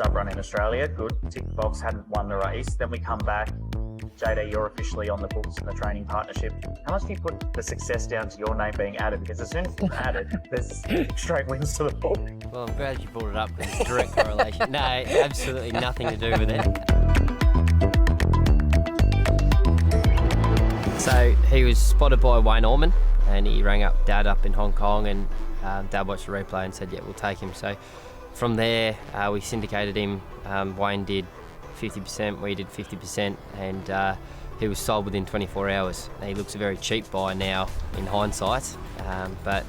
up run in Australia. Good. Tick box, hadn't won the race. Then we come back. JD, you're officially on the books in the training partnership. How much do you put the success down to your name being added? Because as soon as you're added, there's straight wins to the book. Well, I'm glad you brought it up because it's direct correlation. No, absolutely nothing to do with it. So he was spotted by Wayne Orman and he rang up Dad up in Hong Kong, and Dad watched the replay and said, yeah, we'll take him. So from there, we syndicated him. Wayne did 50%, we did 50%, and he was sold within 24 hours. He looks a very cheap buy now in hindsight, but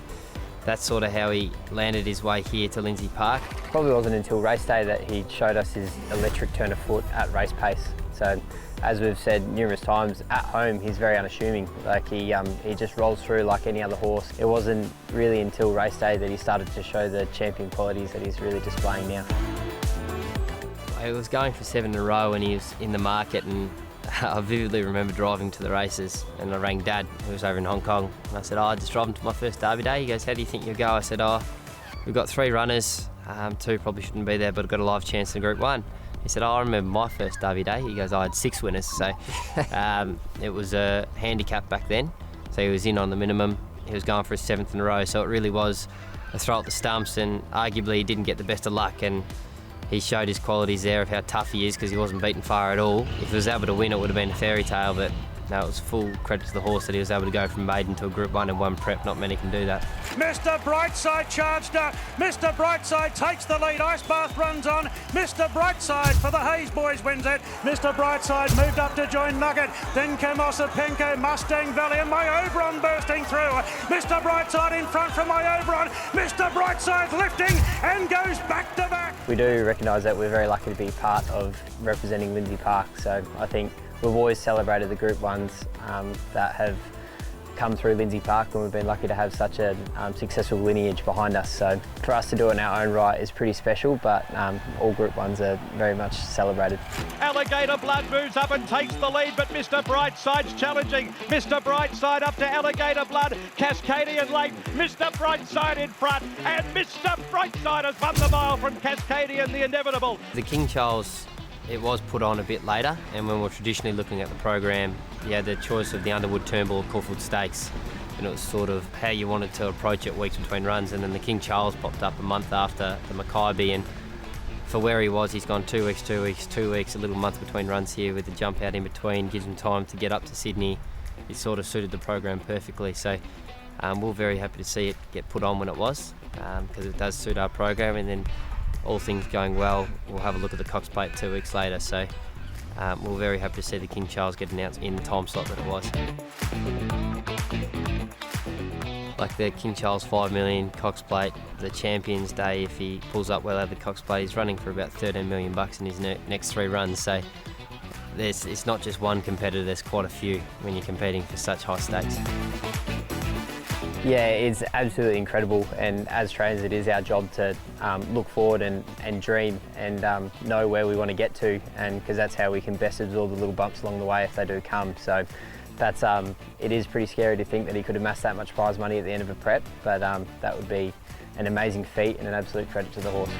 that's sort of how he landed his way here to Lindsay Park. Probably wasn't until race day that he showed us his electric turn of foot at race pace. So as we've said numerous times, at home he's very unassuming. Like he just rolls through like any other horse. It wasn't really until race day that he started to show the champion qualities that he's really displaying now. I was going for 7 in a row when he was in the market, and I vividly remember driving to the races, and I rang Dad, who was over in Hong Kong, and I said, I just drove him to my first Derby day. He goes, how do you think you'll go? I said, we've got 3 runners, 2 probably shouldn't be there, but I've got a live chance in Group 1. He said, I remember my first Derby day. He goes, I had 6 winners, so it was a handicap back then, so he was in on the minimum. He was going for his 7th in a row, so it really was a throw at the stumps, and arguably he didn't get the best of luck, and he showed his qualities there of how tough he is because he wasn't beaten far at all. If he was able to win, it would have been a fairy tale, but no, it was full credit to the horse that he was able to go from maiden to a Group 1 in one prep. Not many can do that. Mr Brightside charged up. Mr Brightside takes the lead. Ice Bath runs on. Mr Brightside for the Hayes boys wins it. Mr Brightside moved up to join Nugget. Then came Penko, Mustang Valley, and my Oberon bursting through. Mr Brightside in front from my Oberon. Mr Brightside lifting and goes back to back. We do recognise that we're very lucky to be part of representing Lindsay Park, so I think we've always celebrated the Group 1s that have come through Lindsay Park, and we've been lucky to have such a successful lineage behind us. So for us to do it in our own right is pretty special, but all Group 1s are very much celebrated. Alligator Blood moves up and takes the lead, but Mr Brightside's challenging. Mr Brightside up to Alligator Blood, Cascadian late, Mr Brightside in front, and Mr Brightside has won the mile from Cascadian, the inevitable. The King Charles, it was put on a bit later, and when we're traditionally looking at the program, you had the choice of the Underwood, Turnbull, or Caulfield Stakes, and it was sort of how you wanted to approach it weeks between runs. And then the King Charles popped up a month after the Mackay, and for where he was, he's gone 2 weeks, 2 weeks, 2 weeks, a little month between runs here with the jump out in between, gives him time to get up to Sydney. It sort of suited the program perfectly, so we're very happy to see it get put on when it was, because it does suit our program. And then all things going well, we'll have a look at the Cox Plate 2 weeks later, so we're very happy to see the King Charles get announced in the time slot that it was. Like the King Charles 5 million, Cox Plate, the Champions Day, if he pulls up well out of the Cox Plate, he's running for about $13 million in his next 3 runs, so it's not just one competitor, there's quite a few when you're competing for such high stakes. Yeah, it's absolutely incredible, and as trainers it is our job to look forward and dream and know where we want to get to, and because that's how we can best absorb the little bumps along the way if they do come. So that's it is pretty scary to think that he could amass that much prize money at the end of a prep, but that would be an amazing feat and an absolute credit to the horse.